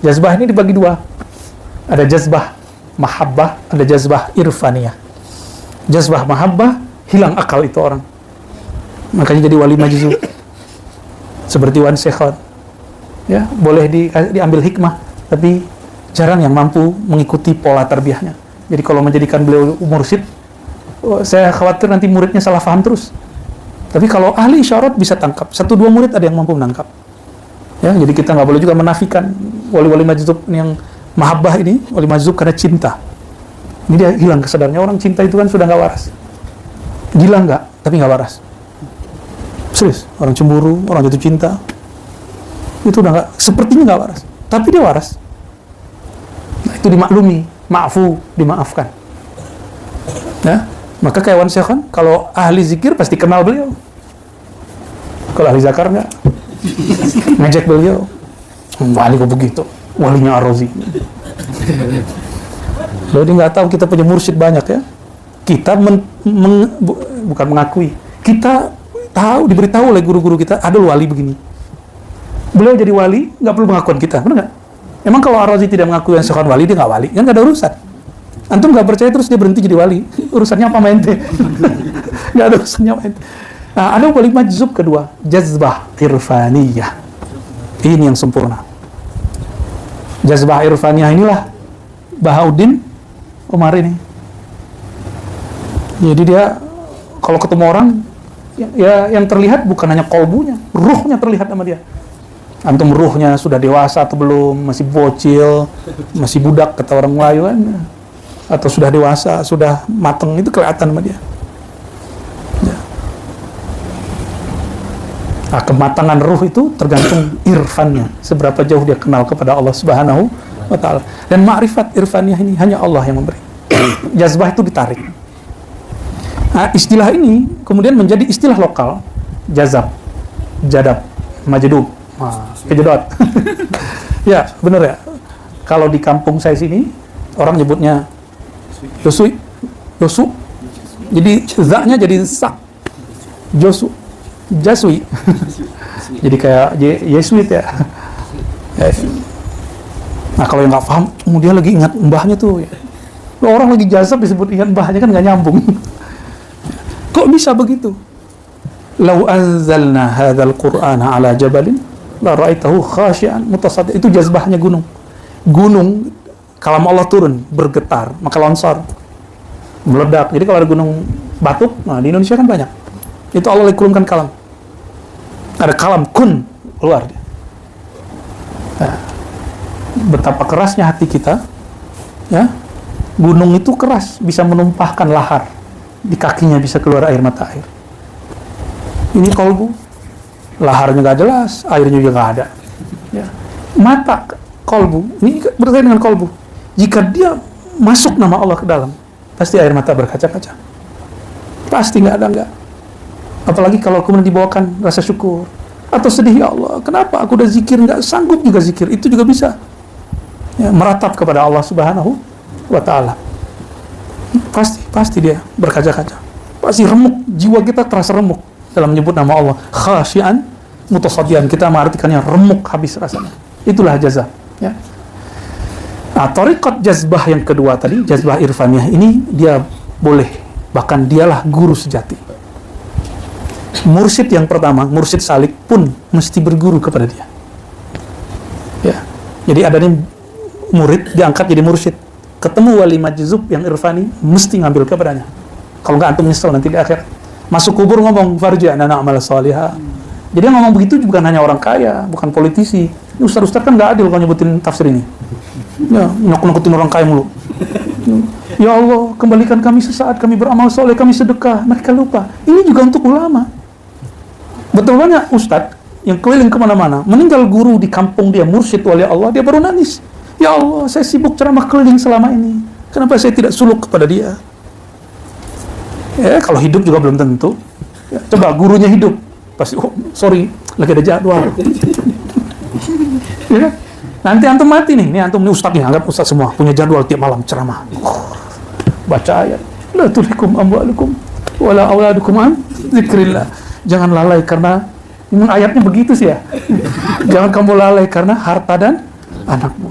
Jazbah ini dibagi dua. Ada jazbah mahabbah, ada jazbah irfaniyah. Jazbah mahabbah, hilang akal itu orang. Makanya jadi wali majzub. Seperti Wan Sekhon. Ya, boleh diambil hikmah, tapi jarang yang mampu mengikuti pola tarbiyahnya. Jadi kalau menjadikan beliau mursyid, saya khawatir nanti muridnya salah paham terus. Tapi kalau ahli isyarat bisa tangkap. 1-2 murid ada yang mampu menangkap. Ya, jadi kita nggak boleh juga menafikan wali-wali majzub yang mahabbah ini, wali majzub karena cinta. Ini dia hilang kesadarannya. Orang cinta itu kan sudah nggak waras. Gila nggak, tapi nggak waras. Serius, orang cemburu, orang jatuh cinta, itu udah nggak, sepertinya nggak waras. Tapi dia waras. Nah, itu dimaklumi, ma'fu, dimaafkan. Ya, maka kayak Wan Sekhon, kalau ahli zikir pasti kenal beliau. Kalau ahli zakar nggak, ngejek beliau. Wali kok begitu, walinya Ar-Razi. Jadi nggak tahu kita punya mursyid banyak ya. Kita bukan mengakui, kita tahu, diberitahu oleh guru-guru kita ada wali begini. Beliau jadi wali, nggak perlu pengakuan kita, benar nggak? Emang kalau Ar-Razi tidak mengakui yang Sekhon wali, dia nggak wali, kan nggak ada urusan. Antum nggak percaya terus dia berhenti jadi wali, urusannya apa mente? Nggak ada urusannya apa ente. Nah, ada wali majzub kedua, jazbah irfaniyah. Ini yang sempurna. Jazbah irfaniyah inilah Bahauddin Umar ini. Jadi dia kalau ketemu orang, ya yang terlihat bukan hanya kolbunya, ruhnya terlihat sama dia. Antum ruhnya sudah dewasa atau belum, masih bocil, masih budak kata orang Melayu kan, atau sudah dewasa, sudah mateng, itu kelihatan sama dia. Ya. Nah, kematangan ruh itu tergantung irfannya, seberapa jauh dia kenal kepada Allah Subhanahu wa Ta'ala. Dan ma'rifat irfaniyah ini hanya Allah yang memberi. Jazbah itu ditarik. Nah, istilah ini kemudian menjadi istilah lokal, jazab, jadab, majdub, kejedot. Ya, benar ya. Kalau di kampung saya sini, orang nyebutnya Josu. Jadi za-nya jadi sa. Josu. Jasui. Jadi kayak Yesuit ya. Nah, kalau yang nggak paham, dia lagi ingat mbahnya tuh. Orang lagi jazab disebut ingat mbahnya kan nggak nyambung. Kok bisa begitu? Lau anzalna hadzal qur'ana ala jabalin la ra'aitahu khashi'an mutasaddian. Itu jazbahnya gunung. Gunung kalam Allah turun bergetar, maka longsor, meledak. Jadi kalau ada gunung batu, nah di Indonesia kan banyak. Itu Allah kurungkan kalam. Ada kalam kun keluar dia. Nah, betapa kerasnya hati kita, ya. Gunung itu keras, bisa menumpahkan lahar. Di kakinya bisa keluar air mata air. Ini kolbu, laharnya nggak jelas, airnya juga nggak ada. Ya. Mata kolbu, ini berkaitan dengan kolbu. Jika dia masuk nama Allah ke dalam, pasti air mata berkaca-kaca. Pasti nggak ada nggak. Apalagi kalau kemudian dibawakan rasa syukur atau sedih, ya Allah, kenapa aku udah zikir nggak sanggup juga zikir? Itu juga bisa. Ya, meratap kepada Allah Subhanahu wa Ta'ala. Pasti dia berkaca-kaca. Pasti remuk, jiwa kita terasa remuk dalam menyebut nama Allah. Khasyian mutasaddian, kita mengartikannya remuk habis rasanya. Itulah jazab, ya. Nah, thariqat jazbah yang kedua tadi, jazbah irfaniyah ini dia boleh, bahkan dialah guru sejati. Mursyid yang pertama, mursyid salik pun mesti berguru kepada dia. Ya. Jadi ada nih murid diangkat jadi mursyid. Ketemu wali majzub yang irfani, mesti ngambil kepadanya. Kalau nggak, antum nyesel nanti di akhir. Masuk kubur ngomong, farji'na na'mal salihah. Jadi yang ngomong begitu bukan hanya orang kaya, bukan politisi. Ini ustaz-ustaz kan nggak adil kalau nyebutin tafsir ini. Ya, nakut-nakutin orang kaya mulu. Ya Allah, kembalikan kami sesaat kami beramal soleh, kami sedekah. Mereka lupa. Ini juga untuk ulama. Betul banyak ustaz yang keliling kemana-mana, meninggal guru di kampung dia, mursyid wali Allah, dia baru nangis. Ya Allah, saya sibuk ceramah keliling selama ini. Kenapa saya tidak suluk kepada dia? Ya, kalau hidup juga belum tentu. Ya, coba gurunya hidup, pasti, oh sorry, lagi ada jadwal. Ya, nanti antum mati nih, ini antum ini ustaz nih, anggap ustaz semua, punya jadwal tiap malam ceramah. Baca ayat, la tulhikum amwalukum wala auladukum an dzikrillah. Jangan lalai karena ayatnya begitu sih ya. Jangan kamu lalai karena harta dan anakmu.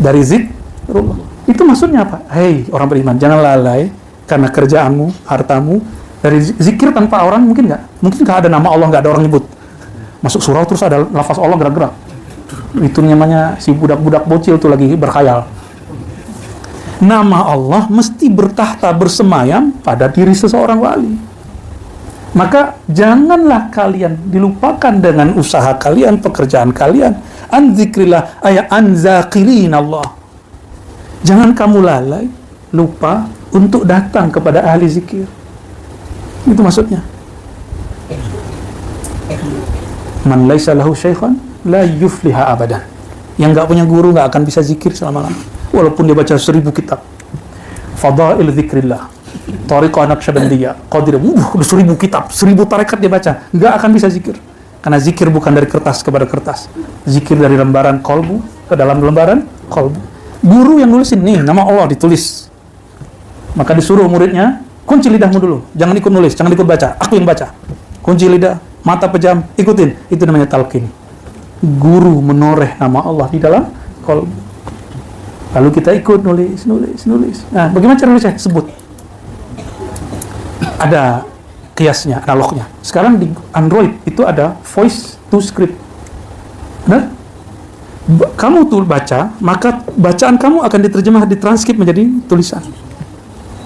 Dari zikrullah. Itu maksudnya apa? Hei orang beriman, jangan lalai karena kerjaanmu, hartamu. Dari zikir tanpa orang mungkin nggak? Mungkin nggak ada nama Allah, nggak ada orang nyebut. Masuk surau terus ada lafaz Allah gerak-gerak. Itu namanya si budak-budak bocil tuh lagi berkhayal. Nama Allah mesti bertahta bersemayam pada diri seseorang wali. Maka janganlah kalian dilupakan dengan usaha kalian, pekerjaan kalian. An zikrillah ay an zakirin Allah. Jangan kamu lalai, lupa untuk datang kepada ahli zikir. Itu maksudnya. Man laisa lahu syaikhan la yufliha abadan. Yang enggak punya guru enggak akan bisa zikir selama-lamanya. Walaupun dia baca 1000 kitab. Fadail zikrillah, Tariqah Naqsyabandiyah, Qadiriyah, udah 1000 kitab, 1000 tarekat dia baca, enggak akan bisa zikir. Karena zikir bukan dari kertas kepada kertas. Zikir dari lembaran kolbu ke dalam lembaran kolbu. Guru yang nulisin, nih nama Allah ditulis. Maka disuruh muridnya, kunci lidahmu dulu, jangan ikut nulis, jangan ikut baca, aku yang baca. Kunci lidah, mata pejam, ikutin. Itu namanya talqin. Guru menoreh nama Allah di dalam kolbu. Lalu kita ikut nulis. Nah, bagaimana cara nulisnya? Sebut. Ada kiasnya, analognya. Sekarang di Android itu ada voice to script. Benar? Kamu tuh baca, maka bacaan kamu akan diterjemah, ditranskrip menjadi tulisan.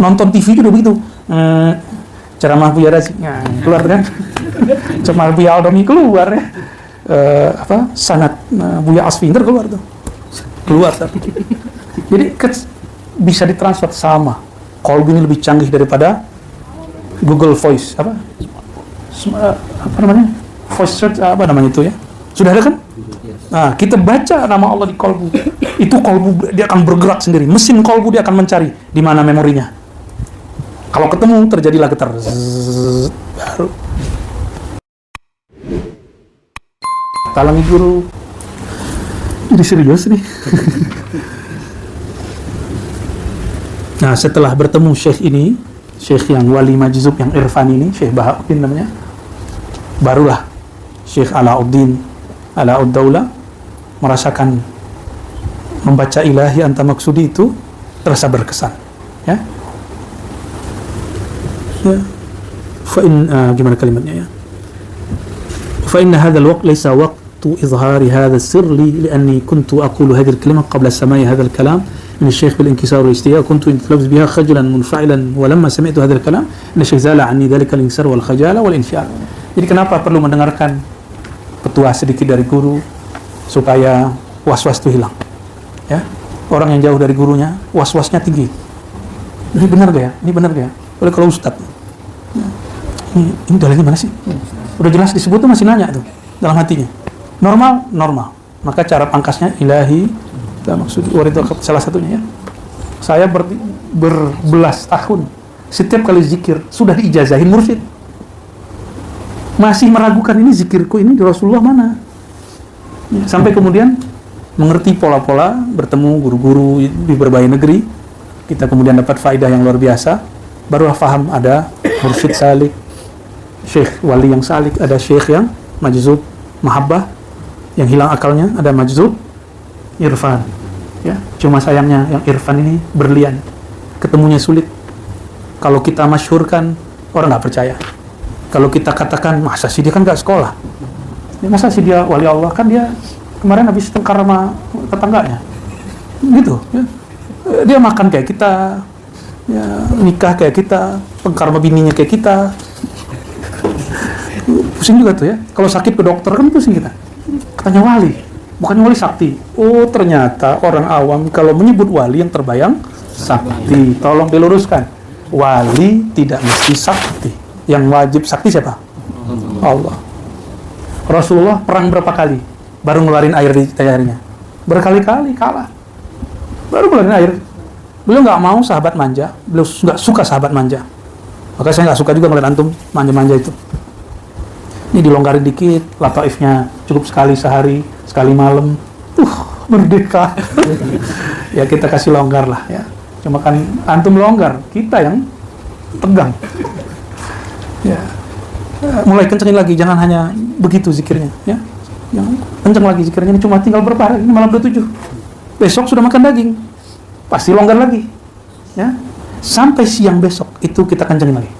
Nonton TV juga begitu. Ceramah Buya Razi, keluar kan? Ceramah Buya Aldomi keluar ya. Sanat Buya Asfinder keluar tuh. Keluar tapi. Jadi bisa ditransfer sama. Kolbu ini lebih canggih daripada Google Voice apa namanya? Voice search apa namanya itu ya? Sudah ada kan? Nah, kita baca nama Allah di kolbu. Itu kolbu dia akan bergerak sendiri. Mesin kolbu dia akan mencari di mana memorinya. Kalau ketemu terjadilah getar. Baru. Talangi guru. Jadi serius nih. Nah, setelah bertemu Syekh ini, Syekh yang wali majzub, yang irfan ini, Syekh Bahauddin namanya, barulah Syekh Alauddin Alauddaulah merasakan membaca ilahi anta maksudi itu terasa berkesan. Ya. Gimana kalimatnya ya? Fa inna hadzal waqt laysa waqtu izhari hadzal sirr li li'anni kuntu aqulu hadhihi al-kalimah qabla sama'i hadzal kalam من الشيخ بالانكسار والاستياء كنت أتلفظ بها خجلا منفعلا ولما سمعت هذا الكلام إن الشيخ زال عني ذلك الانكسار والخجالة والانفعال. Jadi kenapa perlu mendengarkan petua sedikit dari guru supaya was-was itu hilang? Ya, orang yang jauh dari gurunya was-wasnya tinggi. Ini benar gak ya? Ini benar gak ya? Oleh kalau ustadz, ini dalilnya mana sih? Udah jelas disebut tuh masih nanya tuh dalam hatinya. Normal. Maka cara pangkasnya ilahi. Maksud salah satunya ya. Saya berbelas tahun setiap kali zikir sudah diijazahin mursyid. Masih meragukan ini zikirku ini di Rasulullah mana? Ya, sampai kemudian mengerti pola-pola, bertemu guru-guru di berbagai negeri, kita kemudian dapat faedah yang luar biasa. Barulah paham ada mursyid salik, syekh wali yang salik, ada syekh yang majzub mahabbah, yang hilang akalnya ada majzub irfan. Ya, cuma sayangnya yang irfan ini berlian, ketemunya sulit. Kalau kita masyhurkan, orang nggak percaya. Kalau kita katakan, masa sih dia kan nggak sekolah, masa sih dia wali Allah, kan dia kemarin habis tengkar sama tetangganya, gitu. Ya. Dia makan kayak kita, ya, nikah kayak kita, tengkar sama bininya kayak kita, pusing juga tuh ya. Kalau sakit ke dokter kan pusing kita. Katanya wali. Bukannya wali sakti. Oh, ternyata orang awam kalau menyebut wali yang terbayang sakti. Tolong diluruskan. Wali tidak mesti sakti. Yang wajib sakti siapa? Allah. Rasulullah perang berapa kali baru ngeluarin air di jarinya? Berkali-kali kalah. Baru ngeluarin air. Beliau nggak mau sahabat manja. Beliau nggak suka sahabat manja. Maka saya nggak suka juga ngeliat antum manja-manja itu. Ini dilonggarin dikit, lataifnya cukup sekali sehari, sekali malam, merdeka. Ya kita kasih longgar lah ya. Cuma kan antum longgar, kita yang tegang. Ya. Mulai kencengin lagi, jangan hanya begitu zikirnya. Ya. yang kencang lagi zikirnya. Ini cuma tinggal berapa hari, ini malam 27, besok sudah makan daging, pasti longgar lagi ya. Sampai siang besok itu kita kencangin lagi.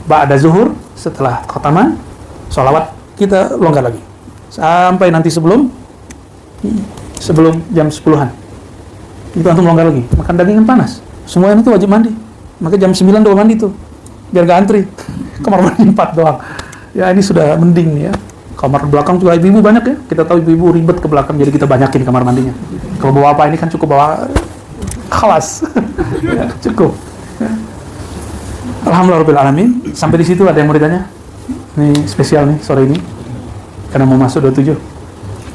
Ba'da zuhur, setelah khataman sholawat, kita longgar lagi sampai nanti sebelum jam 10-an itu antum longgar lagi. Makan daging kan panas, semuanya itu wajib mandi, maka jam 9 doang mandi tuh biar gak antri. Kamar mandi 4 doang ya, ini sudah mending ya. Kamar belakang juga ibu-ibu banyak ya, kita tahu ibu-ibu ribet ke belakang, jadi kita banyakin kamar mandinya. Kalau bawa apa ini kan cukup bawa kelas ya, cukup ya. Alhamdulillahirrahmanirrahim. Sampai di situ ada yang mau ditanya? Ini spesial nih sore ini karena mau masuk 27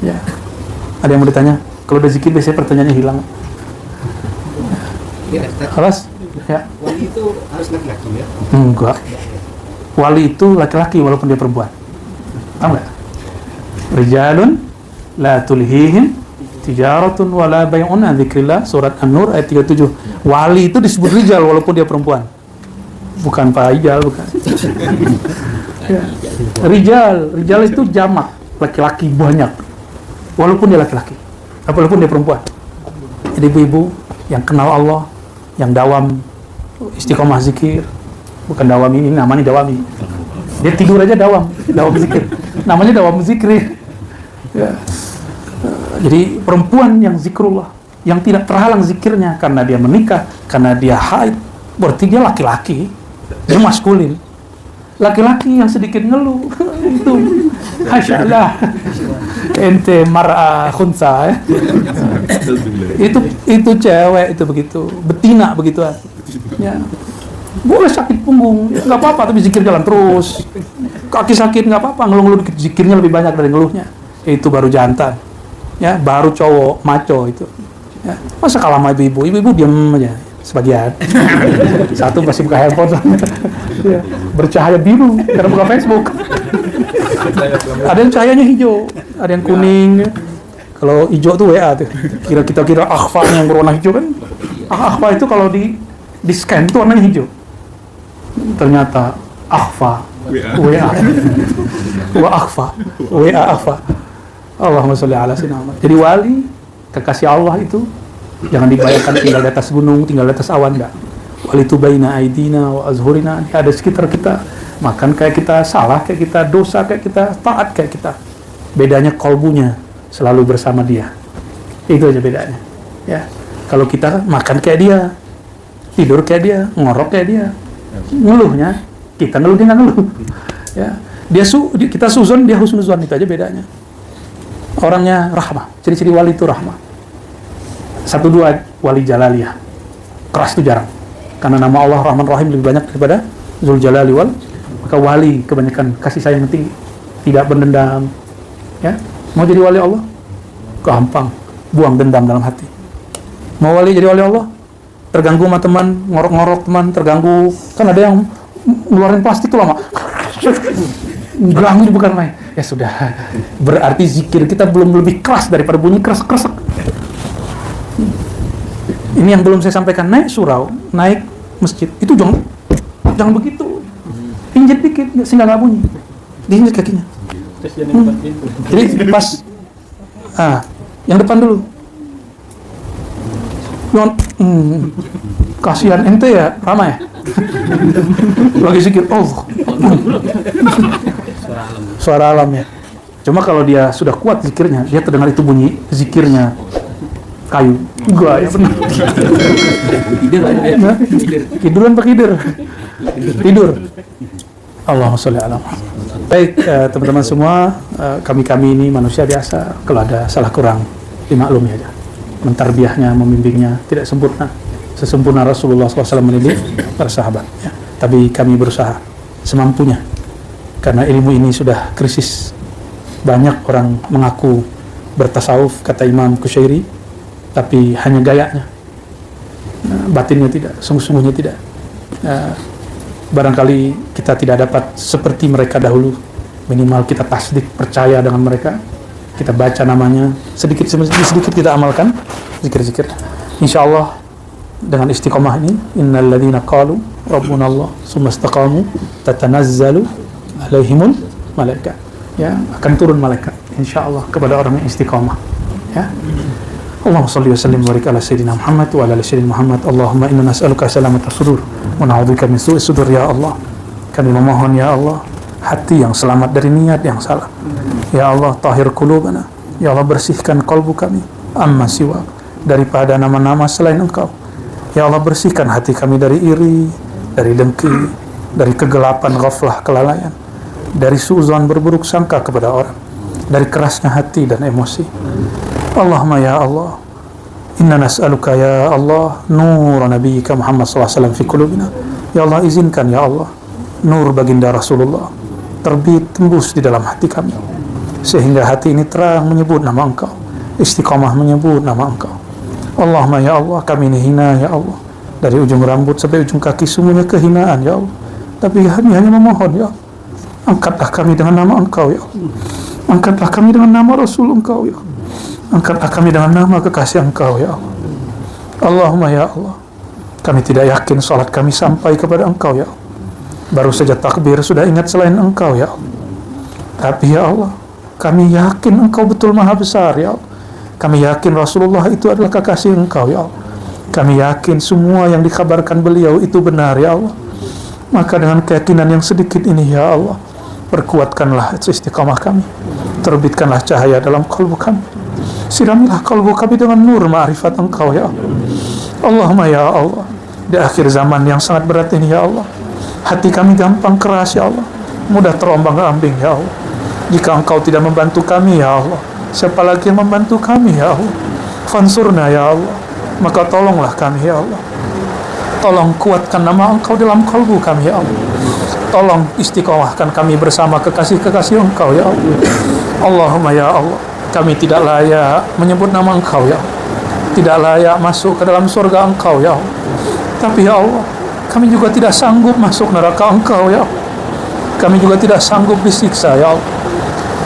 ya. Ada yang mau ditanya? Kalau udah zikir biasanya pertanyaannya hilang. Kelas? Ya. Wali itu harus laki-laki ya? Enggak. Wali itu laki-laki walaupun dia perempuan. Tahu nggak? Rijalun la tulhihim tijaratun wala bay'un an dzikrillah, surat An-Nur ayat 37. Wali itu disebut rijal walaupun dia perempuan. Bukan Pak Ijal, bukan. Ya. Rijal itu jamak, laki-laki banyak. Walaupun dia laki-laki, walaupun dia perempuan. Jadi ibu-ibu yang kenal Allah, yang dawam istiqomah zikir, bukan dawam ini namanya dawami. Dia tidur aja dawam zikir. Namanya dawam zikir. Ya. Jadi perempuan yang zikrullah, yang tidak terhalang zikirnya karena dia menikah, karena dia haid, berarti dia laki-laki, dia maskulin. Laki-laki yang sedikit ngeluh itu hasyallah, ente mar'a khunsa ya. Itu cewek itu begitu, betina begitu ya. Boleh sakit punggung, nggak apa-apa, tapi zikir jalan terus. Kaki sakit nggak apa-apa, ngeluh-ngeluh dikit, zikirnya lebih banyak dari ngeluhnya. Itu baru jantan, ya, baru cowok maco itu. Ya. Masa kalah sama ibu-ibu diam aja sebagian. Satu masih buka handphone, ya, bercahaya biru karena buka Facebook. Ada yang cahayanya hijau, ada yang kuning. Ya. Kalau hijau tuh WA tuh. Kita kira akhfa yang berwarna hijau kan. Akhfa itu kalau di scan itu warnanya hijau. Ternyata akhfa WA. Wa akhfa WA akhfa. Allahumma sholli ala sayyidina Muhammad. Jadi wali kekasih Allah itu jangan dibayangkan tinggal di atas gunung, tinggal di atas awan, enggak. Wali itu baina aidina wa azhurina, dia ada sekitar kita. Makan kayak kita, salah kayak kita, dosa kayak kita, taat kayak kita. Bedanya kolbunya selalu bersama dia. Itu aja bedanya. Ya. Kalau kita makan kayak dia, tidur kayak dia, ngorok kayak dia, ngeluhnya kita ngeluh, dia nggak ngeluh. Ya. Kita suzon, dia husnuzon, itu aja bedanya. Orangnya rahmah, ciri-ciri wali itu rahmah. 1-2 wali jalaliyah, keras itu jarang, karena nama Allah Rahman Rahim lebih banyak daripada Zul Jalali wal. Maka wali kebanyakan kasih sayang yang tinggi, tidak berdendam. Ya, mau jadi wali Allah, gampang, buang dendam dalam hati. Mau wali jadi wali Allah, terganggu sama teman, ngorok-ngorok teman, terganggu, kan ada yang ngeluarin plastik tuh lama. Ganggu bukan main. Ya sudah, berarti zikir kita belum lebih keras daripada bunyi keras-keras. Ini yang belum saya sampaikan, naik surau, naik masjid, itu jangan begitu. Injek dikit, sehingga nggak bunyi. Diinjek kakinya. Jadi pas, yang depan dulu. Kasihan ente ya, ramai ya. Lagi zikir, suara alam ya. Cuma kalau dia sudah kuat zikirnya, dia terdengar itu bunyi zikirnya kayu. Gua ya benar. Tiduran pakai tidur. Allahumma sholli ala Muhammad. Baik, teman-teman semua, kami ini manusia biasa. Kalau ada salah kurang, dimaklumi aja. Mentarbiahnya, membimbingnya tidak sempurna. Sesempurna Rasulullah SAW mendidik para sahabat. Ya. Tapi kami berusaha semampunya. Karena ilmu ini sudah krisis. Banyak orang mengaku bertasawuf, kata Imam Kusyairi, tapi hanya gayanya. Batinnya tidak, sungguh-sungguhnya tidak. Barangkali kita tidak dapat seperti mereka dahulu. Minimal kita tasdik, percaya dengan mereka. Kita baca namanya, sedikit kita amalkan zikir-zikir. InsyaAllah dengan istiqomah ini, innal ladzina qalu rabbunallah tsumma istaqamu tatanazzalu alaihimul malaikat. Ya, akan turun malaikat insyaallah kepada orang yang istiqamah. Ya. Allahumma shalli wa sallim wa barik ala sayyidina Muhammad wa ala ali sayyidina Muhammad. Allahumma inna nas'aluka salamatas sudur wa na'udzubika min su'is sudur ya Allah. Kami memohon ya Allah hati yang selamat dari niat yang salah. Ya Allah, tahhir qulubana. Ya Allah, bersihkan kalbu kami amma siwa, daripada nama-nama selain Engkau. Ya Allah, bersihkan hati kami dari iri, dari dengki, dari kegelapan, ghaflah, kelalaian, dari suuzon, berburuk sangka kepada orang, dari kerasnya hati dan emosi. Allahumma ya Allah, inna nas'aluka ya Allah nur nabiyyika Muhammad SAW fi qulubina. Ya Allah, izinkan ya Allah nur baginda Rasulullah terbit tembus di dalam hati kami, sehingga hati ini terang menyebut nama Engkau, istiqamah menyebut nama Engkau. Allahumma ya Allah, kami ini hina ya Allah, dari ujung rambut sampai ujung kaki semuanya kehinaan ya Allah, tapi kami hanya memohon ya Allah, angkatlah kami dengan nama Engkau ya Allah, angkatlah kami dengan nama Rasul Engkau ya Allah, angkatlah kami dengan nama kekasih Engkau ya Allah. Allahumma ya Allah, kami tidak yakin salat kami sampai kepada Engkau ya Allah, baru saja takbir sudah ingat selain Engkau ya Allah. Tapi ya Allah, kami yakin Engkau betul maha besar ya Allah. Kami yakin Rasulullah itu adalah kekasih Engkau ya Allah. Kami yakin semua yang dikabarkan beliau itu benar ya Allah. Maka dengan keyakinan yang sedikit ini ya Allah, perkuatkanlah istiqamah kami, terbitkanlah cahaya dalam kalbu kami, siramilah kalbu kami dengan nur ma'rifat Engkau ya Allah. Allahumma ya Allah, di akhir zaman yang sangat berat ini ya Allah, hati kami gampang keras ya Allah, mudah terombang-ambing ya Allah. Jika Engkau tidak membantu kami ya Allah, siapa lagi yang membantu kami ya Allah? Fansurna ya Allah, maka tolonglah kami ya Allah. Tolong kuatkan nama Engkau dalam kalbu kami ya Allah. Tolong istiqomahkan kami bersama kekasih-kekasih Engkau ya Allah. Allahumma ya Allah, kami tidak layak menyebut nama Engkau ya Allah, tidak layak masuk ke dalam surga Engkau ya Allah. Tapi ya Allah, kami juga tidak sanggup masuk neraka Engkau ya Allah. Kami juga tidak sanggup disiksa ya Allah.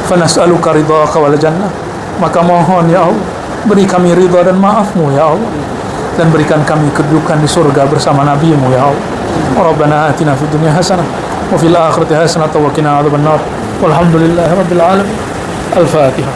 Fanas'aluka ridhaka wal jannah, maka mohon ya Allah, beri kami ridha dan maafmu ya Allah, dan berikan kami kedudukan di surga bersama nabimu ya Allah. Rabbana atina fid dunya hasanah wa fil akhirati hasanah wa qina adzabannar. Walhamdulillahi rabbil alamin. Al-Fatihah.